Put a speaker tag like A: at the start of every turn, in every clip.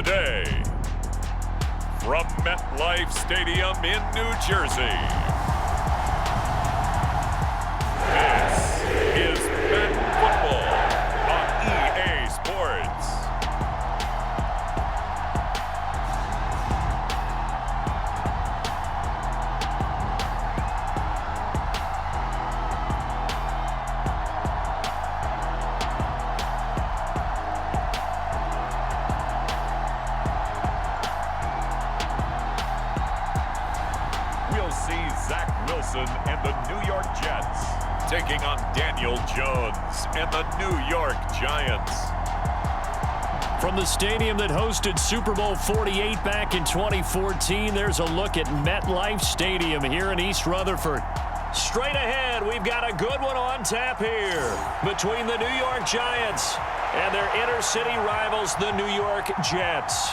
A: today. From MetLife Stadium in New Jersey, this is Madden Football on EA Sports. We'll see Zach Wilson and the New York Jets taking on Daniel Jones and the New York Giants.
B: From the stadium that hosted Super Bowl 48 back in 2014, there's a look at MetLife Stadium here in East Rutherford. Straight ahead, we've got a good one on tap here between the New York Giants and their inner-city rivals, the New York Jets.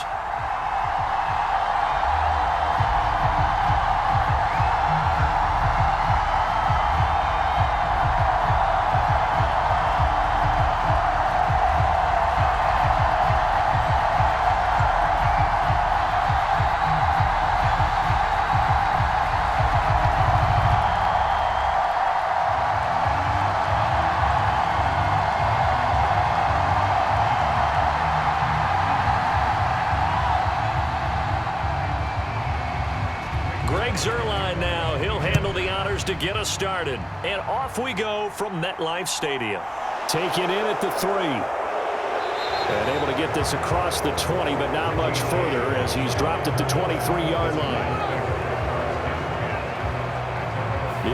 B: Zerline now. He'll handle the honors to get us started. And off we go from MetLife Stadium. Taken in at the 3. And able to get this across the 20, but not much further as he's dropped at the 23-yard line.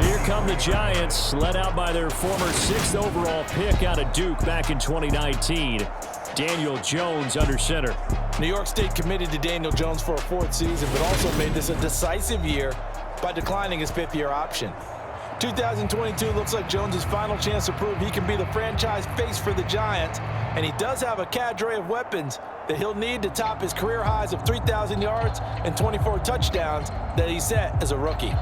B: Here come the Giants, led out by their former 6th overall pick out of Duke back in 2019. Daniel Jones under center.
C: New York State committed to Daniel Jones for a 4th season, but also made this a decisive year by declining his 5th-year option. 2022 looks like Jones' final chance to prove he can be the franchise face for the Giants, and he does have a cadre of weapons that he'll need to top his career highs of 3,000 yards and 24 touchdowns that he set as a rookie.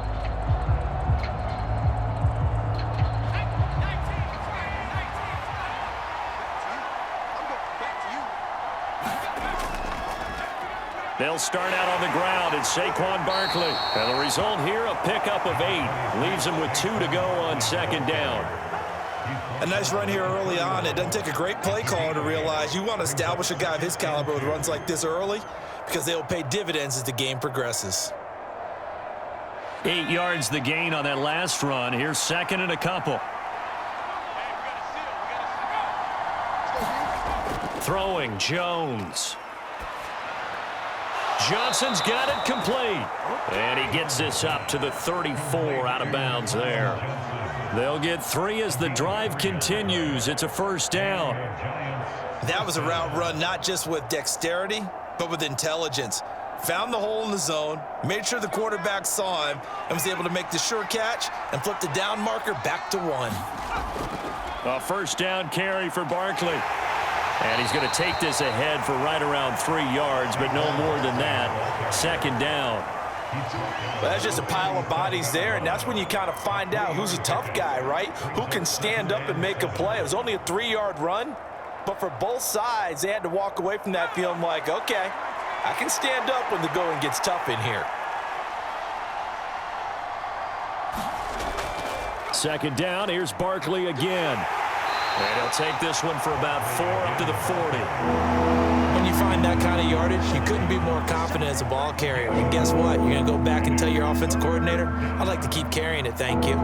B: They'll start out on the ground at Saquon Barkley. And the result here, a pickup of 8. Leaves him with 2 to go on 2nd down.
C: A nice run here early on. It doesn't take a great play caller to realize you want to establish a guy of his caliber with runs like this early because they'll pay dividends as the game progresses.
B: 8 yards the gain on that last run. Here's 2nd and a couple. Throwing Jones. Johnson's got it complete. And he gets this up to the 34 out of bounds there. They'll get 3 as the drive continues. It's a 1st down.
C: That was a route run not just with dexterity, but with intelligence. Found the hole in the zone, made sure the quarterback saw him, and was able to make the sure catch and flip the down marker back to 1.
B: A 1st down carry for Barkley. And he's going to take this ahead for right around 3 yards, but no more than that. 2nd down.
C: Well, that's just a pile of bodies there, and that's when you kind of find out who's a tough guy, right? Who can stand up and make a play. It was only a 3-yard run, but for both sides, they had to walk away from that feeling like, okay, I can stand up when the going gets tough in here.
B: 2nd down, here's Barkley again. And he'll take this one for about 4 up to the 40.
C: When you find that kind of yardage, you couldn't be more confident as a ball carrier. And guess what? You're going to go back and tell your offensive coordinator, I'd like to keep carrying it, thank you.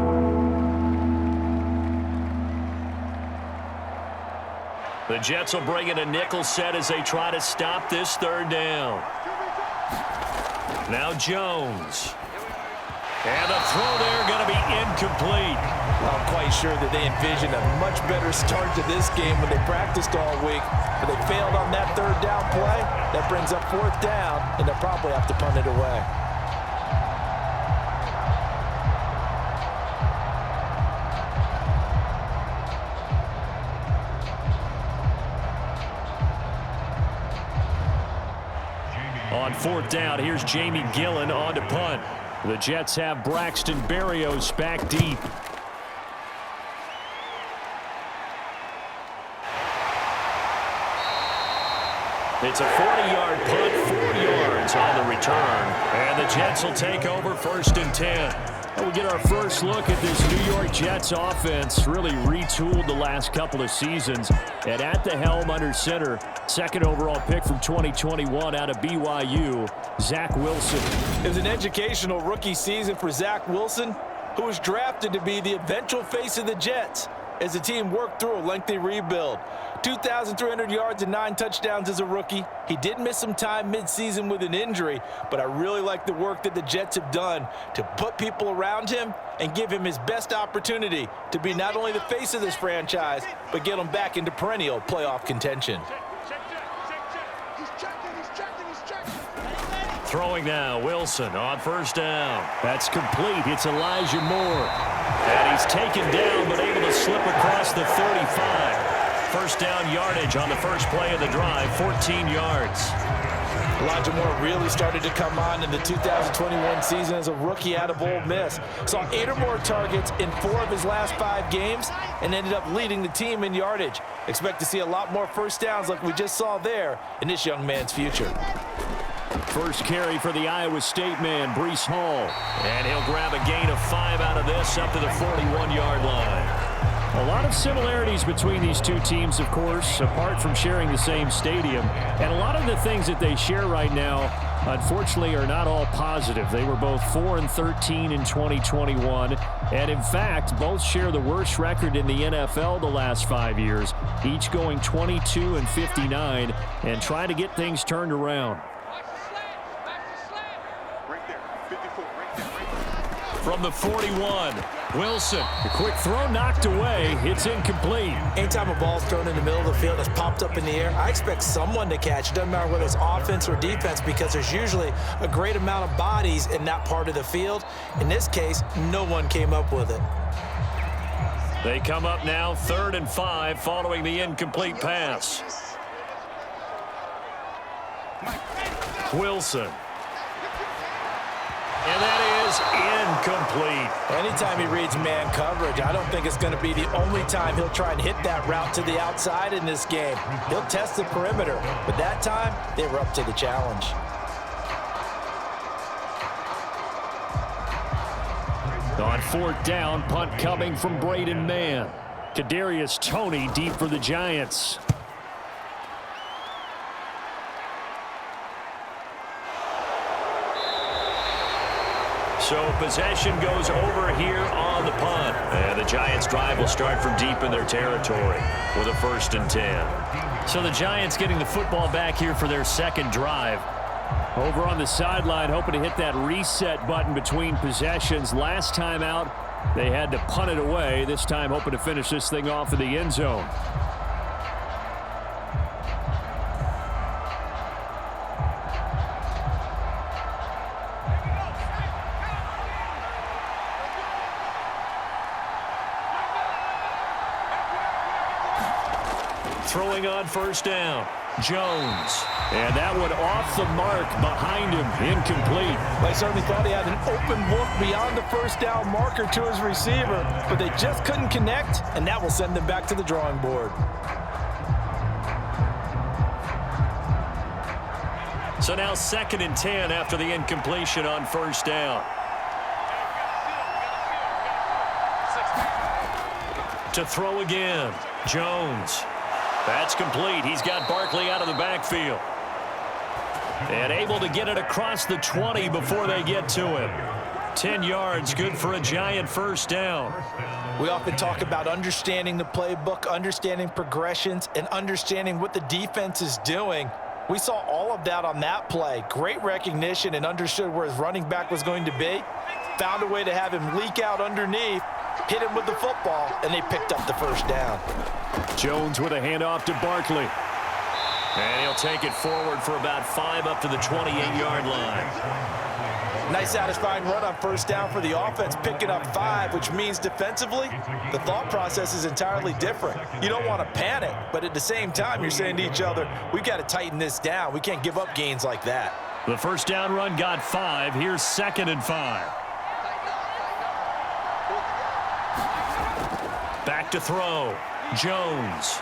B: The Jets will bring in a nickel set as they try to stop this 3rd down. Now Jones. And the throw there going to be incomplete.
C: I'm quite sure that they envisioned a much better start to this game when they practiced all week. But they failed on that 3rd down play. That brings up 4th down, and they'll probably have to punt it away.
B: On 4th down, here's Jamie Gillen on to punt. The Jets have Braxton Berrios back deep. It's a 40-yard punt, 4 yards on the return. And the Jets will take over 1st and 10. And we get our first look at this New York Jets offense, really retooled the last couple of seasons. And at the helm under center, 2nd overall pick from 2021 out of BYU, Zach Wilson.
C: It was an educational rookie season for Zach Wilson, who was drafted to be the eventual face of the Jets as the team worked through a lengthy rebuild. 2,300 yards and 9 touchdowns as a rookie. He did miss some time midseason with an injury, but I really like the work that the Jets have done to put people around him and give him his best opportunity to be not only the face of this franchise, but get him back into perennial playoff contention.
B: Throwing now, Wilson on 1st down. That's complete. It's Elijah Moore. And he's taken down, but able to slip across the 35. 1st down yardage on the first play of the drive, 14 yards.
C: Elijah Moore really started to come on in the 2021 season as a rookie out of Ole Miss. Saw 8 or more targets in 4 of his last 5 games and ended up leading the team in yardage. Expect to see a lot more 1st downs like we just saw there in this young man's future.
B: First carry for the Iowa State man, Breece Hall. And he'll grab a gain of 5 out of this up to the 41-yard line. A lot of similarities between these two teams, of course, apart from sharing the same stadium. And a lot of the things that they share right now, unfortunately, are not all positive. They were both 4-13 in 2021. And, in fact, both share the worst record in the NFL the last 5 years, each going 22-59 and trying to get things turned around. From the 41, Wilson. The quick throw knocked away. It's incomplete.
C: Anytime a ball's thrown in the middle of the field that's popped up in the air, I expect someone to catch. It doesn't matter whether it's offense or defense because there's usually a great amount of bodies in that part of the field. In this case, no one came up with it.
B: They come up now 3rd and 5 following the incomplete pass. Wilson. And that is incomplete.
C: Anytime he reads man coverage, I don't think it's going to be the only time he'll try and hit that route to the outside in this game. He'll test the perimeter, but that time, they were up to the challenge.
B: On 4th down, punt coming from Braden Mann. Kadarius Toney deep for the Giants. So possession goes over here on the punt. And the Giants' drive will start from deep in their territory with a 1st and 10. So the Giants getting the football back here for their 2nd drive. Over on the sideline, hoping to hit that reset button between possessions. Last time out, they had to punt it away. This time hoping to finish this thing off in the end zone. Throwing on 1st down, Jones. And that one off the mark behind him, incomplete.
C: They certainly thought he had an open look beyond the 1st down marker to his receiver, but they just couldn't connect, and that will send them back to the drawing board.
B: So now 2nd and 10 after the incompletion on 1st down. To throw again, Jones. That's complete. He's got Barkley out of the backfield. And able to get it across the 20 before they get to him. 10 yards, good for a Giant 1st down.
C: We often talk about understanding the playbook, understanding progressions, and understanding what the defense is doing. We saw all of that on that play. Great recognition and understood where his running back was going to be. Found a way to have him leak out underneath, hit him with the football, and they picked up the 1st down.
B: Jones with a handoff to Barkley. And he'll take it forward for about 5 up to the 28-yard line.
C: Nice satisfying run on 1st down for the offense, picking up 5, which means defensively, the thought process is entirely different. You don't want to panic, but at the same time, you're saying to each other, we've got to tighten this down. We can't give up gains like that.
B: The 1st down run got 5. Here's 2nd and 5. Back to throw. Jones.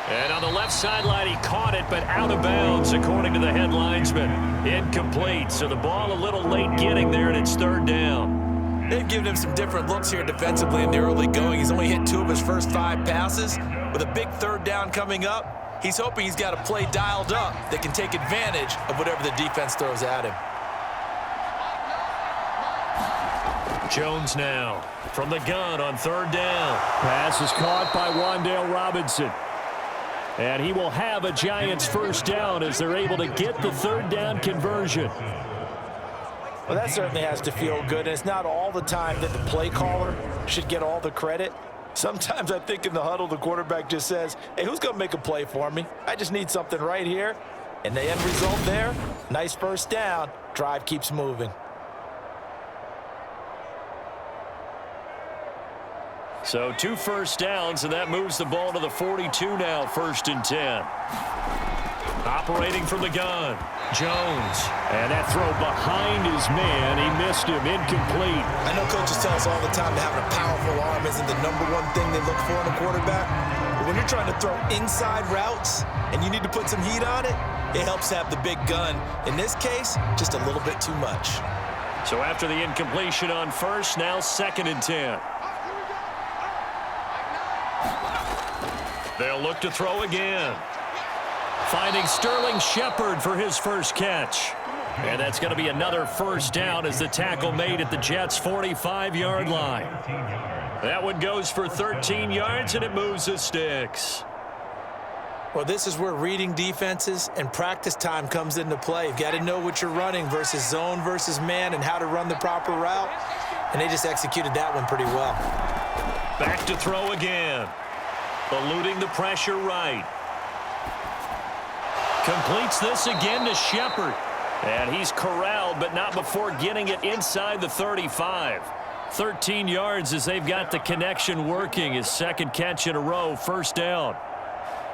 B: And on the left left sideline. He caught it, but out of bounds, according to the head linesman. Incomplete. So the ball a little late getting there, and it's third down.
C: They've given him some different looks here defensively in the early going. He's only hit 2 of his first 5 passes. With a big third down coming up, he's hoping he's got a play dialed up that can take advantage of whatever the defense throws at him.
B: Jones now from the gun on third down. Pass is caught by Wan'Dale Robinson. And he will have a Giants first down as they're able to get the third down conversion.
C: Well, that certainly has to feel good. And it's not all the time that the play caller should get all the credit. Sometimes I think in the huddle, the quarterback just says, hey, who's going to make a play for me? I just need something right here. And the end result there, nice first down. Drive keeps moving.
B: So 2 first downs, and that moves the ball to the 42 now, 1st and 10. Operating from the gun, Jones. And that throw behind his man. He missed him, incomplete.
C: I know coaches tell us all the time that having a powerful arm isn't the #1 thing they look for in a quarterback. But when you're trying to throw inside routes and you need to put some heat on it, it helps have the big gun. In this case, just a little bit too much.
B: So after the incompletion on first, now 2nd and 10. They'll look to throw again. Finding Sterling Shepard for his first catch. And that's going to be another first down as the tackle made at the Jets' 45-yard line. That one goes for 13 yards, and it moves the sticks.
C: Well, this is where reading defenses and practice time comes into play. You've got to know what you're running versus zone versus man and how to run the proper route. And they just executed that one pretty well.
B: Back to throw again. Eluding the pressure right. Completes this again to Shepard. And he's corralled, but not before getting it inside the 35. 13 yards as they've got the connection working. His 2nd catch in a row, first down.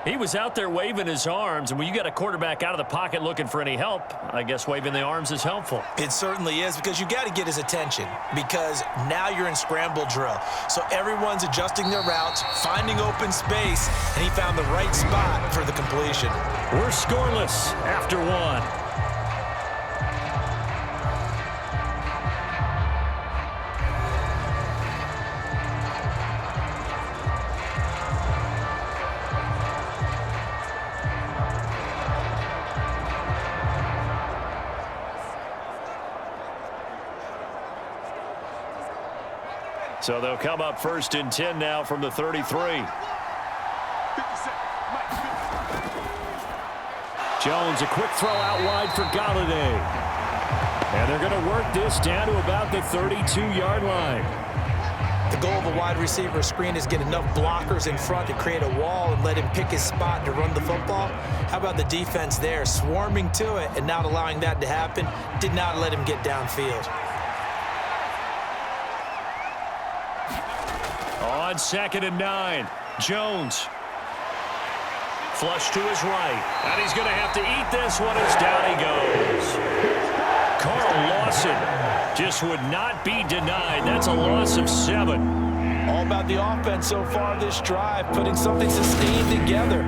B: He was out there waving his arms, and when you got a quarterback out of the pocket looking for any help, I guess waving the arms is helpful.
C: It certainly is, because you got to get his attention, because now you're in scramble drill. So everyone's adjusting their routes, finding open space, and he found the right spot for the completion.
B: We're scoreless after 1. So they'll come up 1st and 10 now from the 33. Jones, a quick throw out wide for Golladay. And they're going to work this down to about the 32-yard line.
C: The goal of a wide receiver screen is get enough blockers in front to create a wall and let him pick his spot to run the football. How about the defense there, swarming to it and not allowing that to happen? Did not let him get downfield.
B: On 2nd and 9, Jones. Flush to his right. And he's going to have to eat this one as down he goes. Carl Lawson just would not be denied. That's a loss of 7.
C: All about the offense so far this drive, putting something sustained together.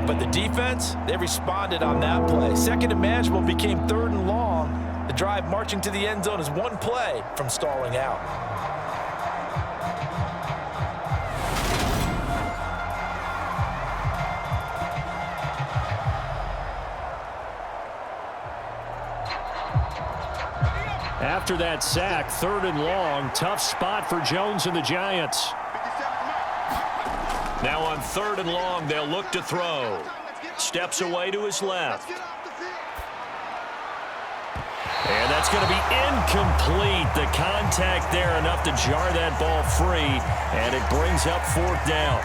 C: But the defense, they responded on that play. 2nd and manageable became 3rd and long. The drive marching to the end zone is 1 play from stalling out.
B: After that sack, 3rd and long, tough spot for Jones and the Giants. Now on 3rd and long, they'll look to throw. Steps away to his left. And that's going to be incomplete. The contact there enough to jar that ball free, and it brings up 4th down.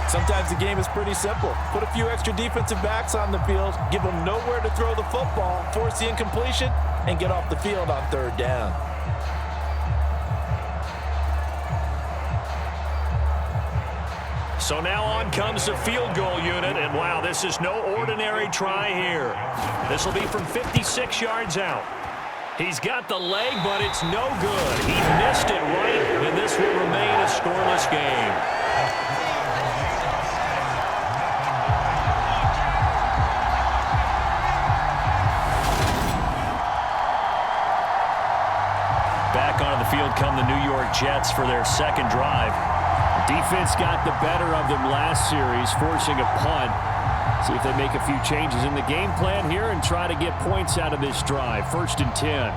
C: Sometimes the game is pretty simple. Put a few extra defensive backs on the field, give them nowhere to throw the football, force the incompletion, and get off the field on 3rd down.
B: So now on comes the field goal unit, and wow, this is no ordinary try here. This will be from 56 yards out. He's got the leg, but it's no good. He missed it right, and this will remain a scoreless game. Jets for their second drive. Defense got the better of them last series, forcing a punt. See if they make a few changes in the game plan here and try to get points out of this drive. 1st and 10.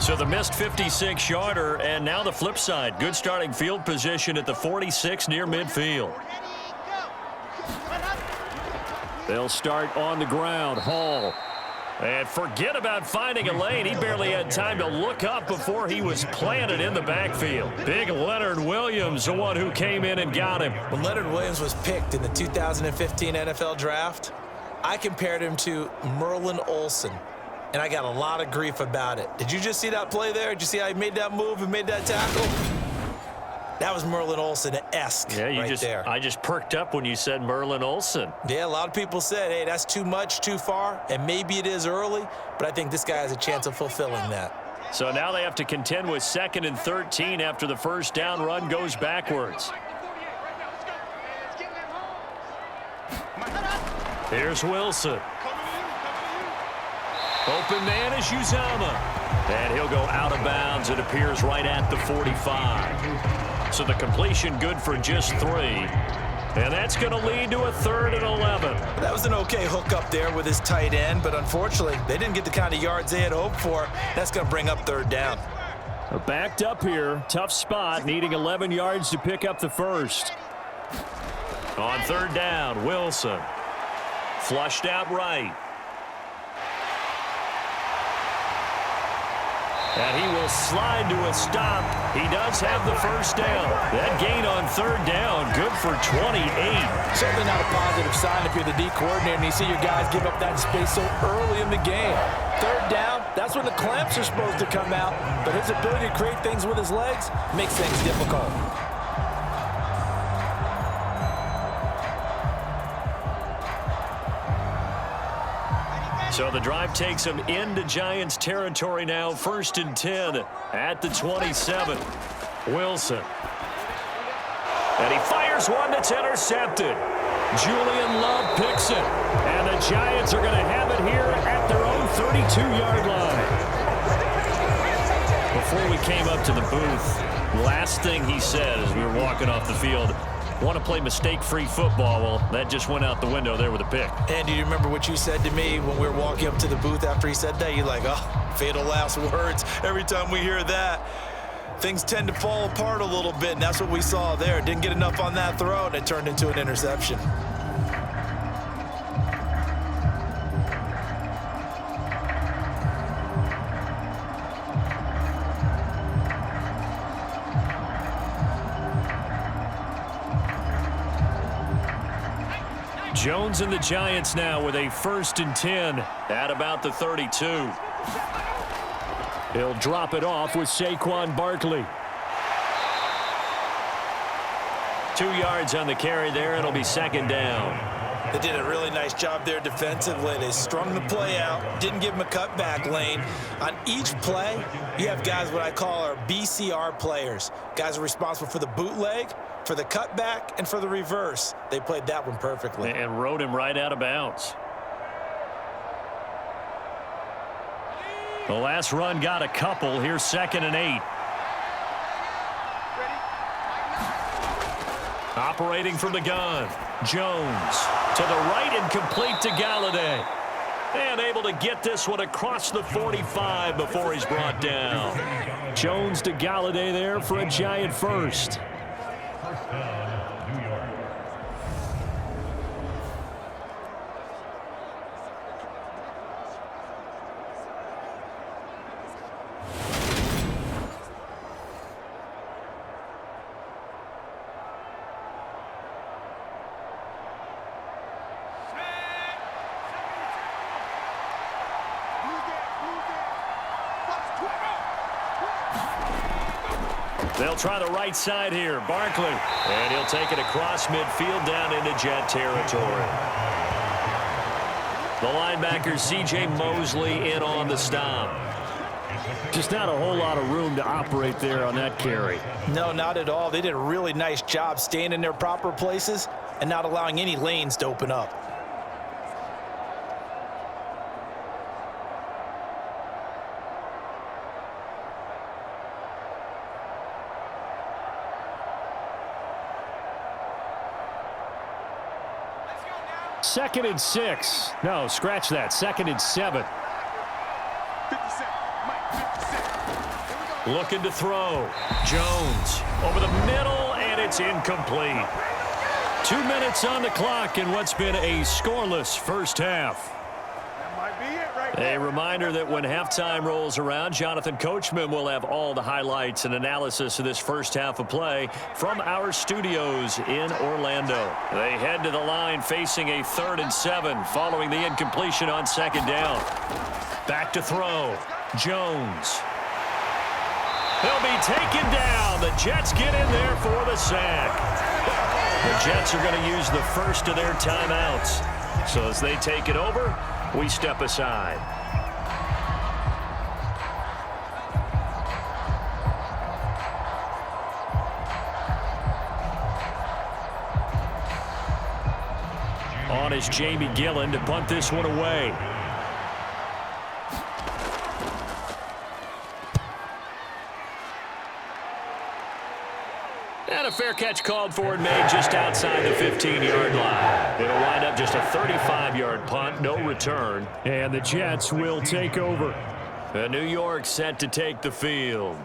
B: So the missed 56-yarder, and now the flip side. Good starting field position at the 46 near midfield. They'll start on the ground. Hall. And forget about finding a lane. He barely had time to look up before he was planted in the backfield. Big Leonard Williams, the one who came in and got him.
C: When Leonard Williams was picked in the 2015 NFL Draft, I compared him to Merlin Olsen. And I got a lot of grief about it. Did you just see that play there? Did you see how he made that move and made that tackle? That was Merlin Olsen-esque there.
B: I just perked up when you said Merlin Olsen.
C: Yeah, a lot of people said, hey, that's too much, too far, and maybe it is early, but I think this guy has a chance of fulfilling that.
B: So now they have to contend with 2nd and 13 after the first down run goes backwards. Here's Wilson. Open man is Uzama. And he'll go out of bounds. It appears right at the 45. So the completion good for just 3. And that's going to lead to a 3rd and 11.
C: That was an okay hook up there with his tight end, but unfortunately, they didn't get the kind of yards they had hoped for. That's going to bring up 3rd down.
B: They're backed up here. Tough spot, needing 11 yards to pick up the first. On 3rd down, Wilson. Flushed out right. And he will slide to a stop. He does have the first down. That gain on 3rd down, good for 28.
C: Certainly not a positive sign if you're the D coordinator and you see your guys give up that space so early in the game. 3rd down, that's when the clamps are supposed to come out. But his ability to create things with his legs makes things difficult.
B: So the drive takes him into Giants territory now. 1st and 10 at the 27. Wilson. And he fires one that's intercepted. Julian Love picks it. And the Giants are going to have it here at their own 32-yard line. Before we came up to the booth, last thing he said as we were walking off the field, want to play mistake-free football. Well, that just went out the window there with a pick.
C: And do you remember what you said to me when we were walking up to the booth after he said that? You're like, oh, fatal last words. Every time we hear that, things tend to fall apart a little bit, and that's what we saw there. Didn't get enough on that throw, and it turned into an interception.
B: Jones and the Giants now with a 1st and 10 at about the 32. He'll drop it off with Saquon Barkley. 2 yards on the carry there. It'll be 2nd down.
C: They did a really nice job there defensively. They strung the play out, didn't give him a cutback lane. On each play, you have guys what I call our BCR players. Guys are responsible for the bootleg, for the cutback, and for the reverse. They played that one perfectly.
B: And rode him right out of bounds. The last run got a couple. Here's 2nd and 8. Operating from the gun. Jones to the right and complete to Golladay. And able to get this one across the 45 before he's brought down. Jones to Golladay there for a Giant first. They'll try the right side here. Barkley. And he'll take it across midfield down into Jet territory. The linebacker, C.J. Mosley, in on the stop. Just not a whole lot of room to operate there on that carry.
C: No, not at all. They did a really nice job staying in their proper places and not allowing any lanes to open up.
B: Second and 6. No, scratch that. Second and 7. Looking to throw. Jones over the middle, and it's incomplete. 2 minutes on the clock in what's been a scoreless first half. A reminder that when halftime rolls around, Jonathan Coachman will have all the highlights and analysis of this first half of play from our studios in Orlando. They head to the line facing a 3rd and 7 following the incompletion on second down. Back to throw. Jones. He'll be taken down. The Jets get in there for the sack. The Jets are going to use the first of their timeouts. So as they take it over, we step aside. On is Jamie Gillen to punt this one away. And a fair catch called for and made just outside the 15-yard line. It'll wind up just a 35-yard punt, no return. And the Jets will take over. And New York set to take the field.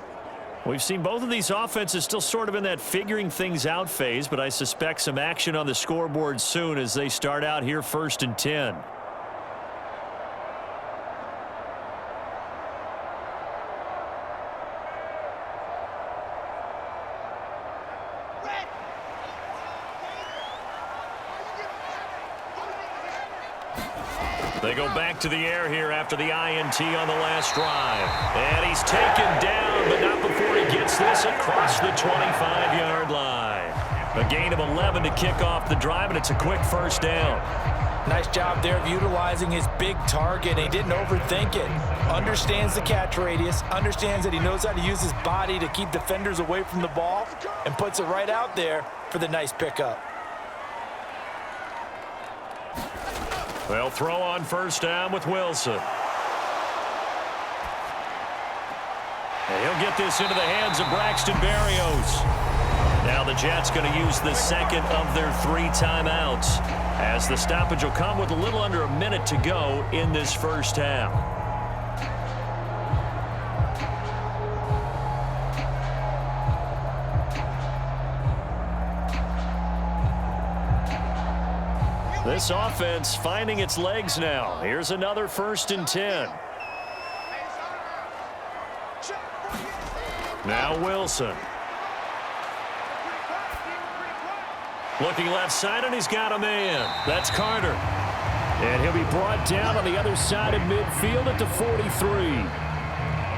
B: We've seen both of these offenses still sort of in that figuring things out phase, but I suspect some action on the scoreboard soon as they start out here 1st and 10. They go back to the air here after the INT on the last drive. And he's taken down, but not before he gets this across the 25-yard line. A gain of 11 to kick off the drive, and it's a quick first down.
C: Nice job there of utilizing his big target. He didn't overthink it. Understands the catch radius, understands that he knows how to use his body to keep defenders away from the ball, and puts it right out there for the nice pickup.
B: They'll throw on first down with Wilson. And he'll get this into the hands of Braxton Berrios. Now the Jets going to use the second of their 3 timeouts, as the stoppage will come with a little under a minute to go in this first half. This offense finding its legs now. Here's another 1st and 10. Now Wilson. Looking left side, and he's got a man. That's Carter. And he'll be brought down on the other side of midfield at the 43.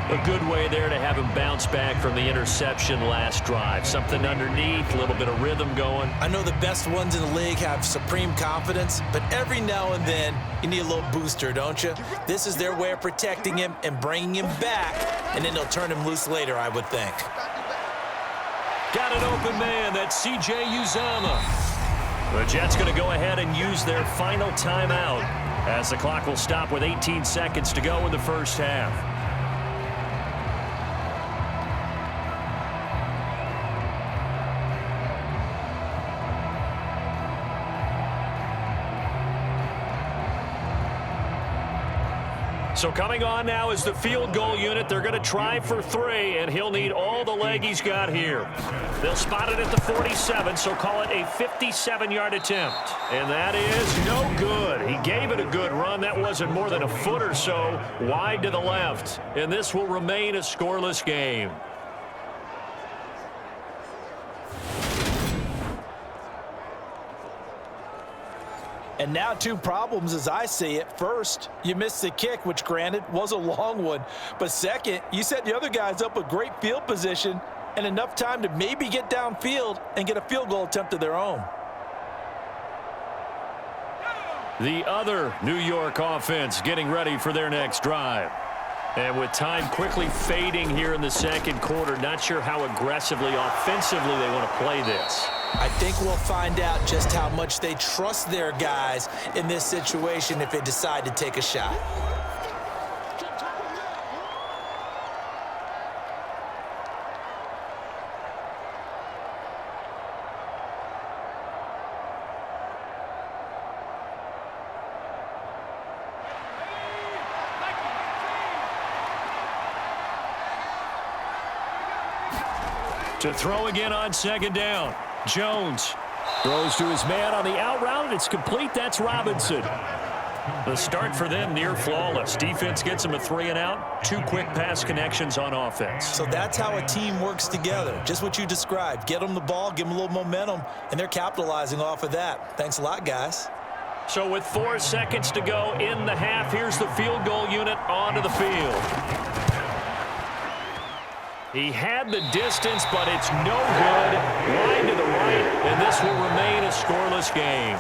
B: A good way there to have him bounce back from the interception last drive. Something underneath, a little bit of rhythm going.
C: I know the best ones in the league have supreme confidence, but every now and then you need a little booster, don't you? This is their way of protecting him and bringing him back, and then they'll turn him loose later, I would think.
B: Got an open man. That's C.J. Uzomah. The Jets going to go ahead and use their final timeout as the clock will stop with 18 seconds to go in the first half. So coming on now is the field goal unit. They're going to try for 3, and he'll need all the leg he's got here. They'll spot it at the 47, so call it a 57-yard attempt. And that is no good. He gave it a good run. That wasn't more than a foot or so wide to the left. And this will remain a scoreless game.
C: And now 2 problems as I see it. First, you missed the kick, which granted was a long one. But second, you set the other guys up with great field position and enough time to maybe get downfield and get a field goal attempt of their own.
B: The other New York offense getting ready for their next drive. And with time quickly fading here in the second quarter, not sure how aggressively, offensively they want to play this.
C: I think we'll find out just how much they trust their guys in this situation if they decide to take a shot.
B: To throw again on second down. Jones throws to his man on the out route, and it's complete. That's Robinson. The start for them near flawless. Defense gets them a 3 and out. 2 quick pass connections on offense.
C: So that's how a team works together. Just what you described. Get them the ball, give them a little momentum, and they're capitalizing off of that. Thanks a lot, guys.
B: So with 4 seconds to go in the half, here's the field goal unit onto the field. He had the distance, but it's no good. Wide to the right, and this will remain a scoreless game.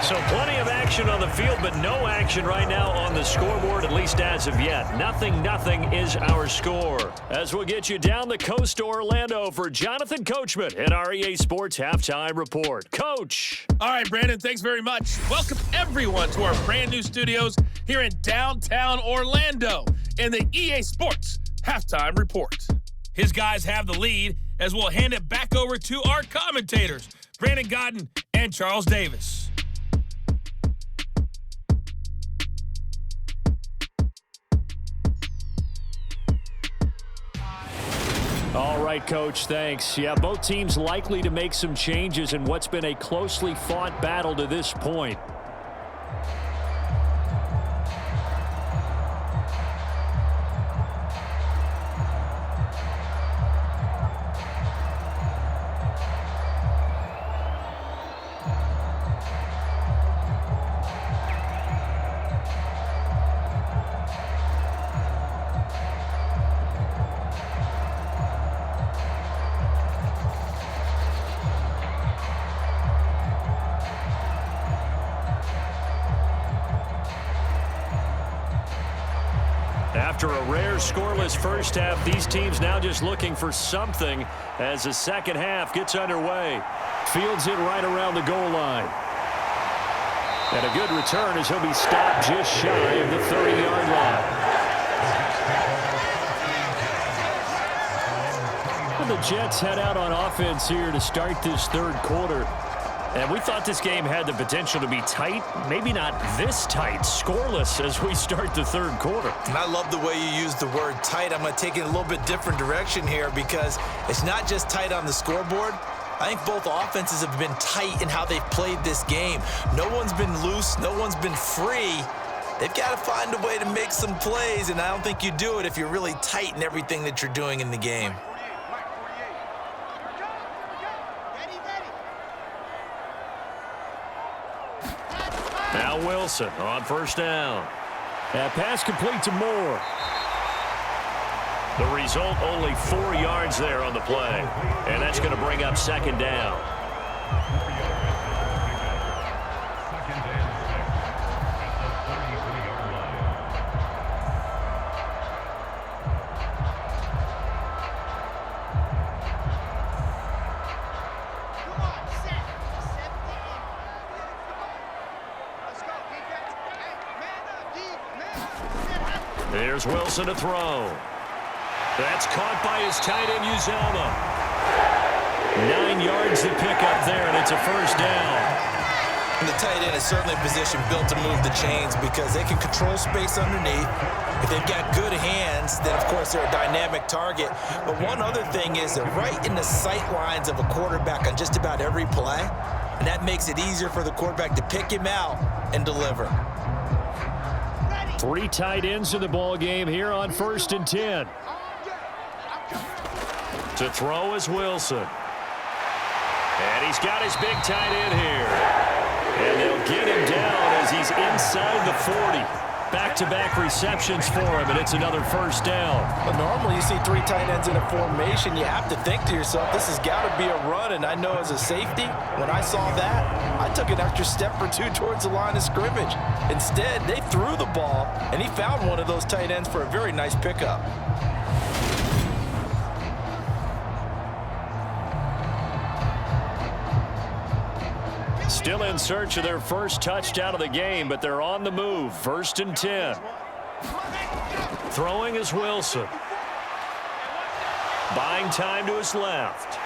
B: So plenty of action on the field, but no action right now on the scoreboard, at least as of yet. Nothing is our score. As we'll get you down the coast to Orlando for Jonathan Coachman at our EA Sports Halftime Report. Coach.
D: All right, Brandon, thanks very much. Welcome, everyone, to our brand new studios here in downtown Orlando in the EA Sports Halftime Report. His guys have the lead as we'll hand it back over to our commentators, Brandon Godden and Charles Davis.
B: All right, Coach, thanks. Yeah, both teams likely to make some changes in what's been a closely fought battle to this point. After a rare scoreless first half, these teams now just looking for something as the second half gets underway. Fields it right around the goal line. And a good return as he'll be stopped just shy of the 30-yard line. And the Jets head out on offense here to start this third quarter. And we thought this game had the potential to be tight, maybe not this tight, scoreless as we start the third quarter.
C: And I love the way you use the word tight. I'm going to take it a little bit different direction here because it's not just tight on the scoreboard. I think both offenses have been tight in how they've played this game. No one's been loose. No one's been free. They've got to find a way to make some plays, and I don't think you do it if you're really tight in everything that you're doing in the game.
B: Now Wilson on first down. That pass complete to Moore. The result, only 4 yards there on the play. And that's going to bring up second down. There's Wilson to throw. That's caught by his tight end, Uzomah. 9 yards to pick up there, and it's a first down.
C: And the tight end is certainly a position built to move the chains because they can control space underneath. If they've got good hands, then, of course, they're a dynamic target. But one other thing is they're right in the sight lines of a quarterback on just about every play, and that makes it easier for the quarterback to pick him out and deliver.
B: 3 tight ends in the ball game here on 1st and 10. To throw is Wilson. And he's got his big tight end here. And they'll get him down as he's inside the 40. Back-to-back receptions for him, and it's another first down.
C: But normally you see 3 tight ends in a formation, you have to think to yourself, this has got to be a run. And I know as a safety, when I saw that, I took an extra step or 2 towards the line of scrimmage. Instead, they threw the ball, and he found one of those tight ends for a very nice pickup.
B: Still in search of their first touchdown of the game, but they're on the move. 1st and 10. Throwing is Wilson. Buying time to his left.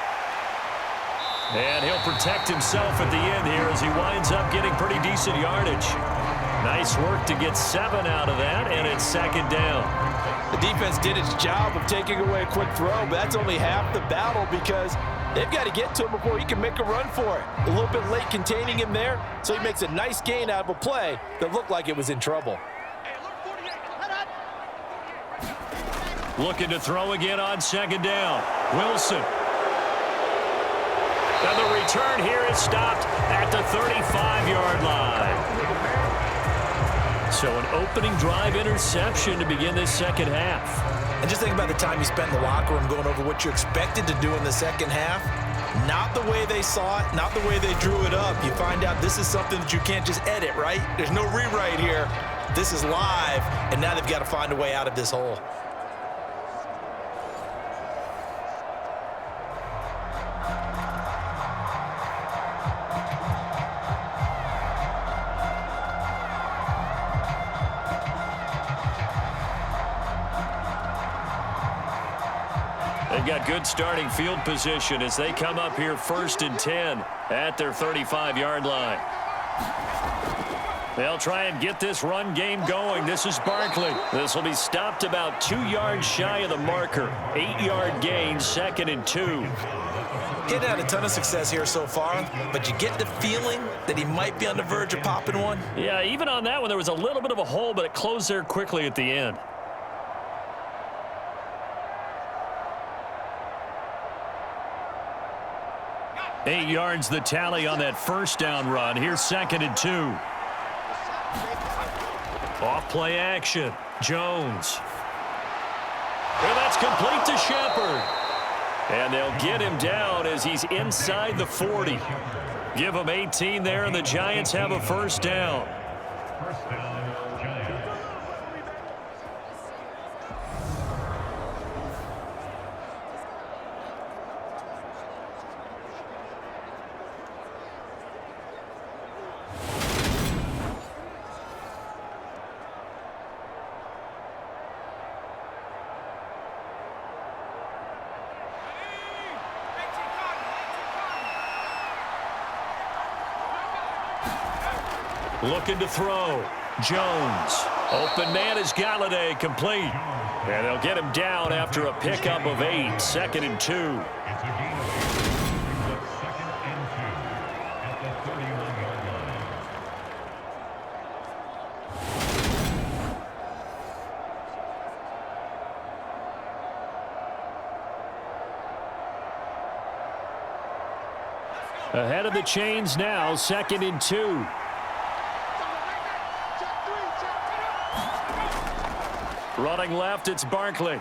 B: And he'll protect himself at the end here as he winds up getting pretty decent yardage. Nice work to get 7 out of that, and it's 2nd down.
C: The defense did its job of taking away a quick throw, but that's only half the battle because they've got to get to him before he can make a run for it. A little bit late containing him there, so he makes a nice gain out of a play that looked like it was in trouble.
B: Looking to throw again on 2nd down. Wilson. And the return here is stopped at the 35-yard line. So an opening drive interception to begin this second half.
C: And just think about the time you spent in the locker room going over what you expected to do in the second half. Not the way they saw it, not the way they drew it up. You find out this is something that you can't just edit, right? There's no rewrite here. This is live, and now they've got to find a way out of this hole.
B: They've got good starting field position as they come up here 1st and 10 at their 35-yard line. They'll try and get this run game going. This is Barkley. This will be stopped about 2 yards shy of the marker. 8-yard gain, 2nd and 2.
C: He's had a ton of success here so far, but you get the feeling that he might be on the verge of popping one.
B: Yeah, even on that one, there was a little bit of a hole, but it closed there quickly at the end. 8 yards the tally on that 1st down run. Here's 2nd and 2. Off play action. Jones. And that's complete to Shepard. And they'll get him down as he's inside the 40. Give him 18 there, and the Giants have a 1st down. Looking to throw. Jones. Open man is Golladay, complete. And they'll get him down after a pickup of 8. 2nd and 2. Ahead of the chains now, 2nd and 2. Running left, it's Barkley.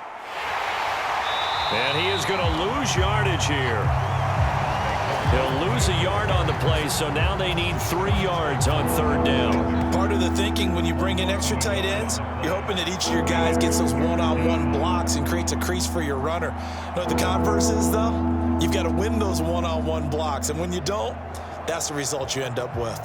B: And he is going to lose yardage here. He'll lose a yard on the play, so now they need 3 yards on 3rd down.
C: Part of the thinking when you bring in extra tight ends, you're hoping that each of your guys gets those one-on-one blocks and creates a crease for your runner. You know what the converse is, though? You've got to win those one-on-one blocks, and when you don't, that's the result you end up with.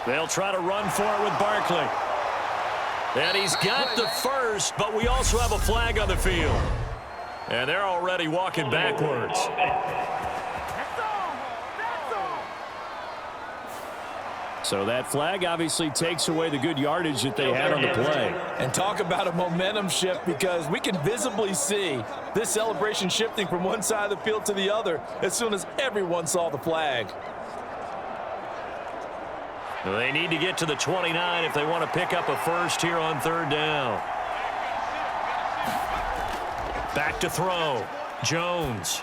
B: They'll try to run for it with Barkley. And he's got the 1st, but we also have a flag on the field. And they're already walking backwards. So that flag obviously takes away the good yardage that they had on the play.
C: And talk about a momentum shift, because we can visibly see this celebration shifting from one side of the field to the other as soon as everyone saw the flag.
B: They need to get to the 29 if they want to pick up a 1st here on 3rd down. Back to throw. Jones.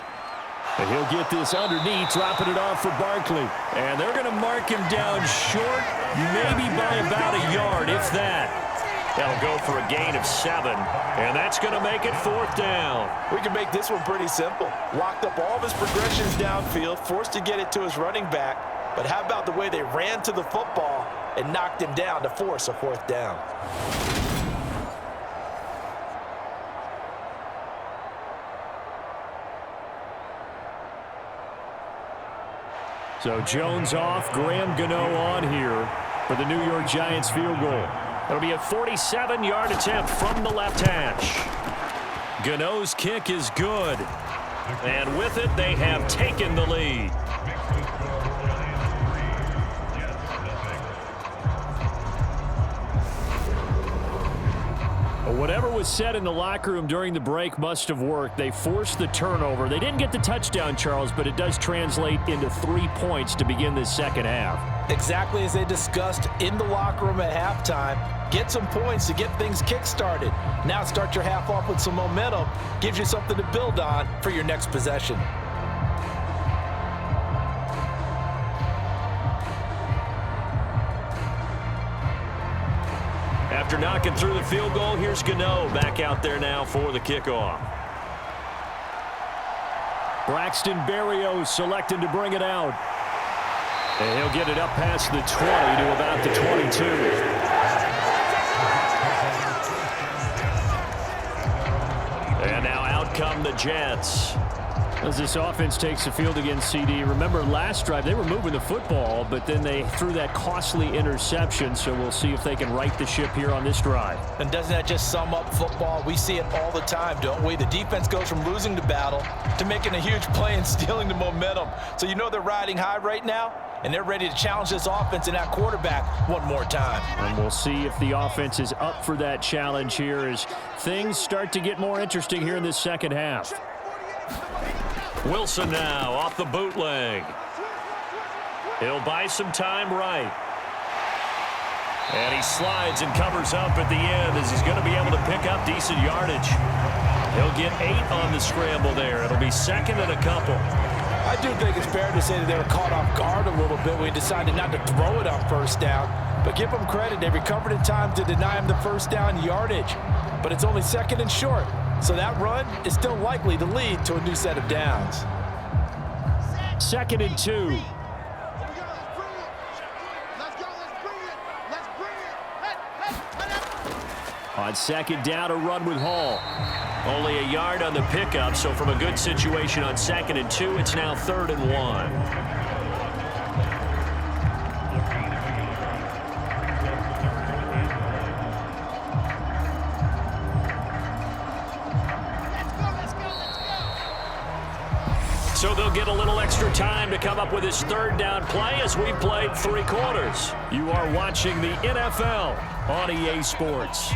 B: And he'll get this underneath, dropping it off for Barkley. And they're going to mark him down short, maybe by about a yard, if that. That'll go for a gain of 7, and that's going to make it 4th down.
C: We can make this one pretty simple. Locked up all of his progressions downfield, forced to get it to his running back. But how about the way they ran to the football and knocked him down to force a 4th down?
B: So Jones off, Graham Gano on here for the New York Giants field goal. It'll be a 47-yard attempt from the left hash. Gano's kick is good. And with it, they have taken the lead. Whatever was said in the locker room during the break must have worked. They forced the turnover. They didn't get the touchdown, Charles, but it does translate into 3 points to begin this second half.
C: Exactly as they discussed in the locker room at halftime. Get some points to get things kick-started. Now start your half off with some momentum. Gives you something to build on for your next possession.
B: After knocking through the field goal, here's Gano back out there now for the kickoff. Braxton Berrios selected to bring it out. And he'll get it up past the 20 to about the 22. And now out come the Jets. As this offense takes the field against CD. Remember last drive they were moving the football, but then they threw that costly interception, so we'll see if they can right the ship here on this drive.
C: And doesn't that just sum up football? We see it all the time, don't we? The defense goes from losing the battle to making a huge play and stealing the momentum. So you know they're riding high right now, and they're ready to challenge this offense and that quarterback one more time.
B: And we'll see if the offense is up for that challenge here as things start to get more interesting here in this second half. Wilson now off the bootleg. He'll buy some time right. And he slides and covers up at the end as he's going to be able to pick up decent yardage. He'll get 8 on the scramble there. It'll be 2nd and a couple.
C: I do think it's fair to say that they were caught off guard a little bit when he decided not to throw it on 1st down. But give them credit. They recovered in time to deny him the 1st down yardage. But it's only 2nd and short. So that run is still likely to lead to a new set of downs.
B: 2nd and 2. On 2nd down, a run with Hall. Only a yard on the pickup, so from a good situation on 2nd and 2, it's now 3rd and 1. So they'll get a little extra time to come up with his 3rd down play as we played 3 quarters. You are watching the NFL on EA Sports.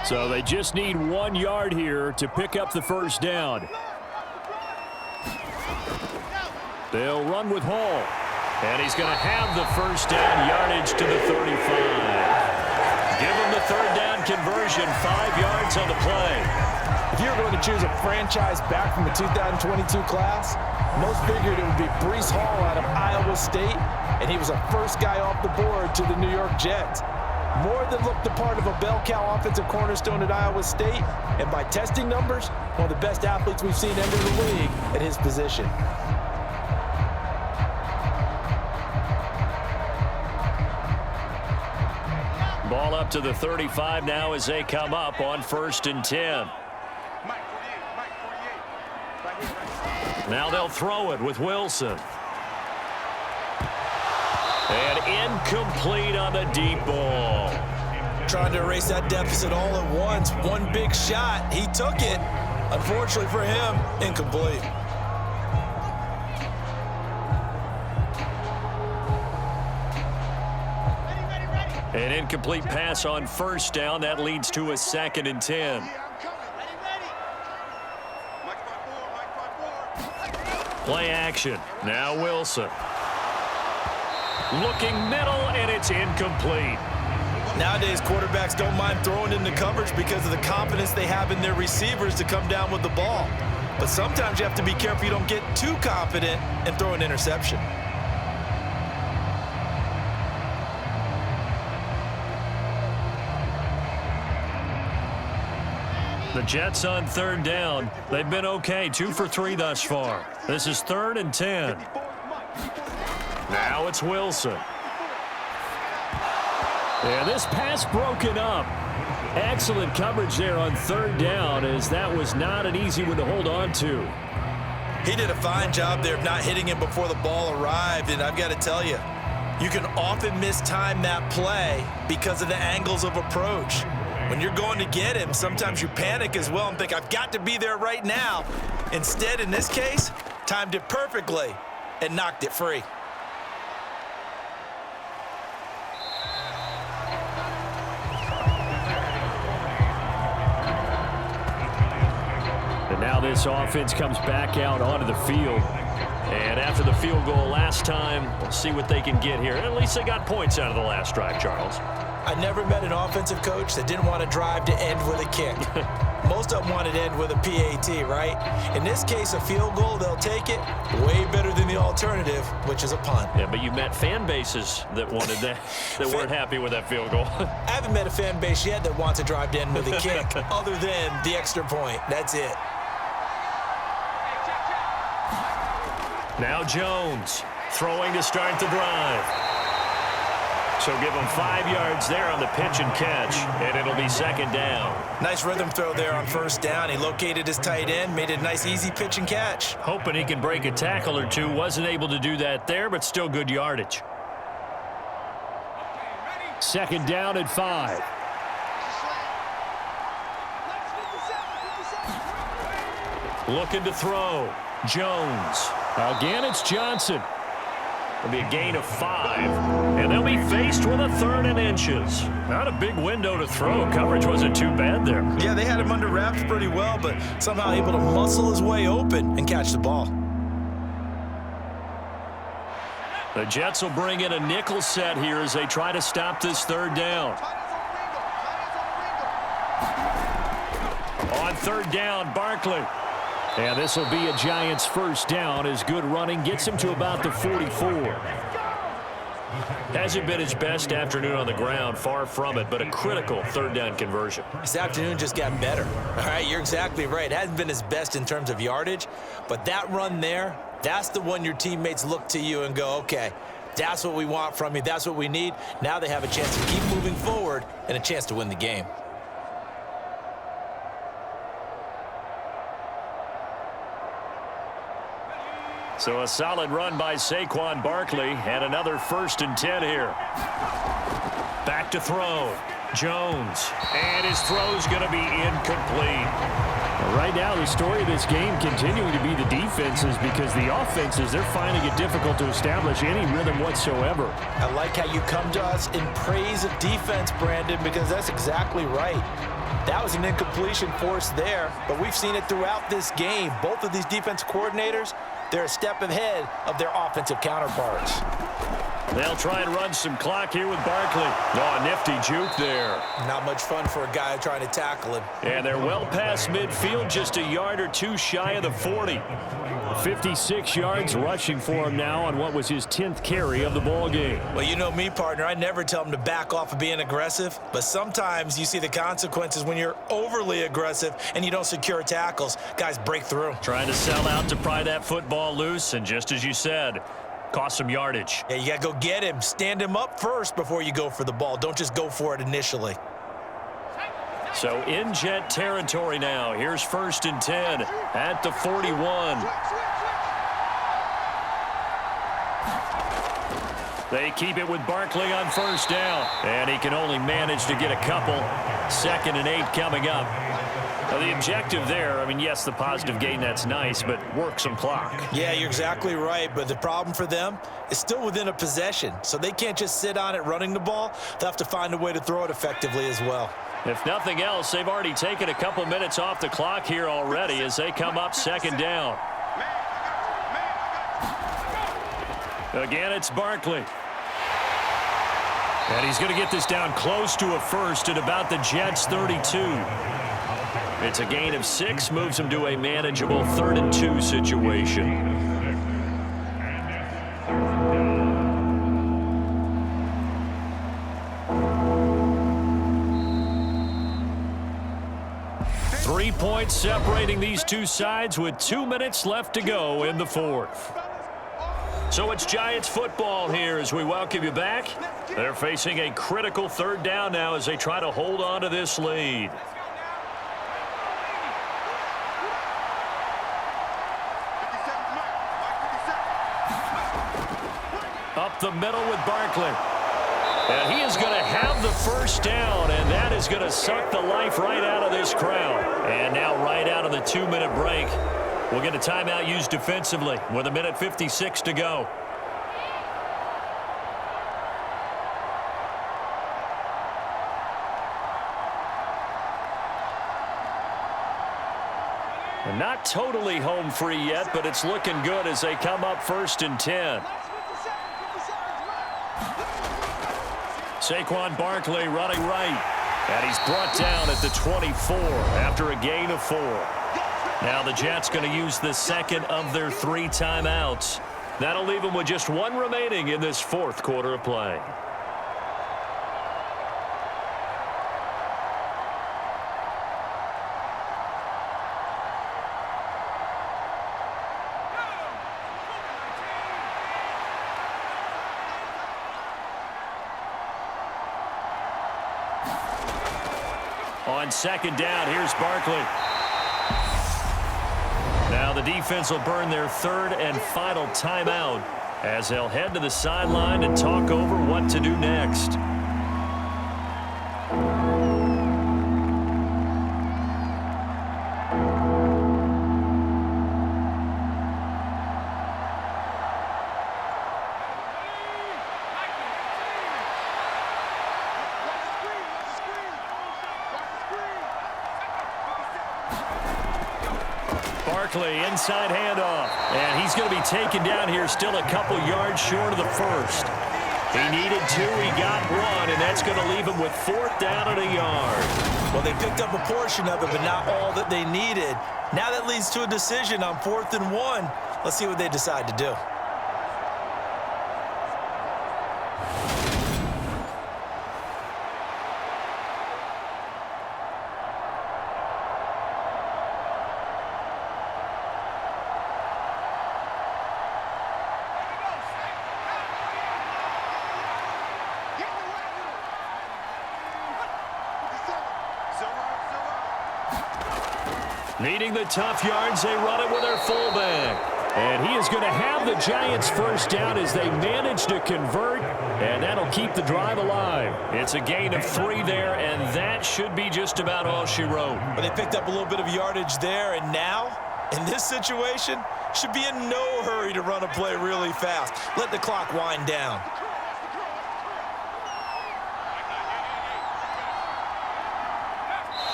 B: So they just need 1 yard here to pick up the 1st down. They'll run with Hall. And he's going to have the 1st down yardage to the 35. Give him the 3rd down conversion, 5 yards on the play.
C: If you were going to choose a franchise back from the 2022 class, most figured it would be Breece Hall out of Iowa State, and he was the first guy off the board to the New York Jets. More than looked the part of a bell cow offensive cornerstone at Iowa State, and by testing numbers, one of the best athletes we've seen enter the league at his position.
B: Ball up to the 35 now as they come up on 1st and 10. Now they'll throw it with Wilson. And incomplete on the deep ball.
C: Trying to erase that deficit all at once. One big shot. He took it. Unfortunately for him, incomplete.
B: An incomplete pass on 1st down. That leads to a 2nd and 10. Play action. Now Wilson. Looking middle, and it's incomplete.
C: Nowadays, quarterbacks don't mind throwing into coverage because of the confidence they have in their receivers to come down with the ball. But sometimes you have to be careful you don't get too confident and throw an interception.
B: The Jets on third down. They've been okay, 2 for 3 thus far. This is 3rd and 10. Now it's Wilson. And this pass broken up. Excellent coverage there on third down, as that was not an easy one to hold on to.
C: He did a fine job there of not hitting him before the ball arrived, and I've got to tell you, you can often mistime that play because of the angles of approach. When you're going to get him, sometimes you panic as well and think, I've got to be there right now. Instead, in this case, timed it perfectly and knocked it free.
B: And now this offense comes back out onto the field. And after the field goal last time, we'll see what they can get here. At least they got points out of the last drive, Charles.
C: I never met an offensive coach that didn't want to drive to end with a kick. Most of them wanted to end with a PAT, right? In this case, a field goal, they'll take it. Way better than the alternative, which is a punt.
B: Yeah, but you've met fan bases that wanted that, that weren't happy with that field goal.
C: I haven't met a fan base yet that wants to drive to end with a kick, other than the extra point. That's it.
B: Now Jones throwing to start the drive. So give him 5 yards there on the pitch and catch, and it'll be 2nd down.
C: Nice rhythm throw there on 1st down. He located his tight end, made it a nice, easy pitch and catch.
B: Hoping he can break a tackle or two. Wasn't able to do that there, but still good yardage. 2nd down at 5. Looking to throw. Jones. Again, it's Johnson. It'll be a gain of 5. And they'll be faced with a 3rd and inches. Not a big window to throw. Coverage wasn't too bad there.
C: Yeah, they had him under wraps pretty well, but somehow able to muscle his way open and catch the ball.
B: The Jets will bring in a nickel set here as they try to stop this 3rd down. On 3rd down, Barkley. And this will be a Giants 1st down as good running gets him to about the 44. Hasn't been his best afternoon on the ground, far from it, but a critical 3rd down conversion.
C: This afternoon just got better. All right, you're exactly right. It hasn't been his best in terms of yardage, but that run there, that's the one your teammates look to you and go, okay, that's what we want from you. That's what we need. Now they have a chance to keep moving forward and a chance to win the game.
B: So a solid run by Saquon Barkley and another 1st and 10 here. Back to throw. Jones. And his throw's going to be incomplete.
E: Right now, the story of this game continuing to be the defenses, because the offenses, they're finding it difficult to establish any rhythm whatsoever.
C: I like how you come to us in praise of defense, Brandon, because that's exactly right. That was an incompletion forced there, but we've seen it throughout this game. Both of these defense coordinators, they're a step ahead of their offensive counterparts.
B: They'll try and run some clock here with Barkley. Oh, a nifty juke there.
C: Not much fun for a guy trying to tackle him.
B: And they're well past midfield, just a yard or two shy of the 40.
E: 56 yards rushing for him now on what was his 10th carry of the ball game.
C: Well, you know me, partner. I never tell him to back off of being aggressive, but sometimes you see the consequences when you're overly aggressive and you don't secure tackles. Guys break through.
B: Trying to sell out to pry that football loose, and just as you said, cost some yardage.
C: Yeah, you got to go get him. Stand him up first before you go for the ball. Don't just go for it initially.
B: So in Jet territory now. Here's 1st and 10 at the 41. They keep it with Barkley on 1st down. And he can only manage to get a couple. 2nd and 8 coming up. Now the objective there, I mean, yes, the positive gain, that's nice, but work some clock.
C: Yeah, you're exactly right, but the problem for them is still within a possession, so they can't just sit on it running the ball. They'll have to find a way to throw it effectively as well.
B: If nothing else, they've already taken a couple minutes off the clock here already as they come up 2nd down. Again, it's Barkley. And he's going to get this down close to a first at about the Jets' 32. It's a gain of 6, moves him to a manageable 3rd and 2 situation. Three points separating these two sides with 2 minutes left to go in the 4th. So it's Giants football here as we welcome you back. They're facing a critical 3rd down now as they try to hold on to this lead. Up the middle with Barkley. And he is going to have the first down, and that is going to suck the life right out of this crowd. And now right out of the 2-minute break, we'll get a timeout used defensively with 1:56 to go. And not totally home free yet, but it's looking good as they come up 1st and 10. Saquon Barkley running right. And he's brought down at the 24 after a gain of 4. Now the Jets going to use the second of their 3 timeouts. That'll leave them with just 1 remaining in this 4th quarter of play. On 2nd down, here's Barkley. Now the defense will burn their 3rd and final timeout as they'll head to the sideline and talk over what to do next. Barkley, inside handoff. And he's going to be taken down here still a couple yards short of the first. He needed 2, he got 1, and that's going to leave him with 4th down and a yard.
C: Well, they picked up a portion of it, but not all that they needed. Now that leads to a decision on 4th and 1. Let's see what they decide to do.
B: Needing the tough yards, they run it with their fullback. And he is going to have the Giants first down as they manage to convert, and that'll keep the drive alive. It's a gain of 3 there, and that should be just about all she wrote.
C: But they picked up a little bit of yardage there, and now, in this situation, should be in no hurry to run a play really fast. Let the clock wind down.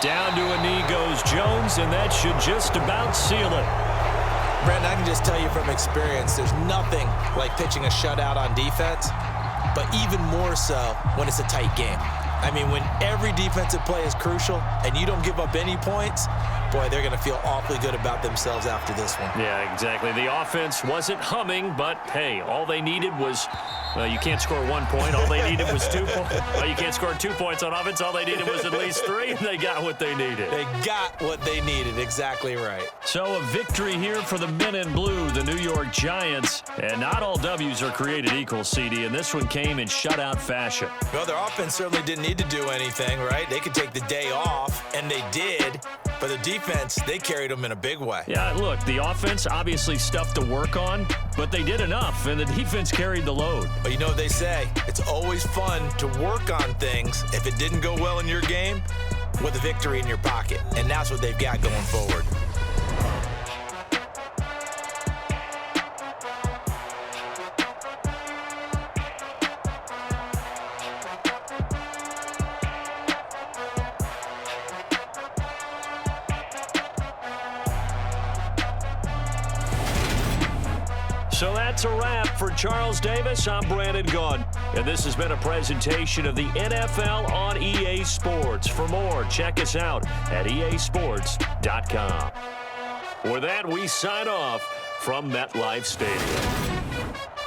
B: Down to a knee goes Jones, and that should just about seal it.
C: Brandon, I can just tell you from experience, there's nothing like pitching a shutout on defense, but even more so when it's a tight game. I mean, when every defensive play is crucial and you don't give up any points, boy, they're going to feel awfully good about themselves after this one.
B: Yeah, exactly. The offense wasn't humming, but, hey, all they needed was, well, you can't score 1 point. All they needed was 2 points. Well, you can't score 2 points on offense. All they needed was at least 3, and they got what they needed.
C: They got what they needed. Exactly right.
B: So a victory here for the men in blue, the New York Giants. And not all W's are created equal, CD, and this one came in shutout fashion.
C: Well, their offense certainly didn't need to do anything, right? They could take the day off, and they did. But the defense, they carried them in a big way.
B: Yeah, look, the offense obviously stuff to work on, but they did enough, and the defense carried the load.
C: But you know what they say, it's always fun to work on things if it didn't go well in your game with a victory in your pocket. And that's what they've got going forward.
B: So that that's a wrap. For Charles Davis, I'm Brandon Gunn. And this has been a presentation of the NFL on EA Sports. For more, check us out at easports.com. With that, we sign off from MetLife Stadium.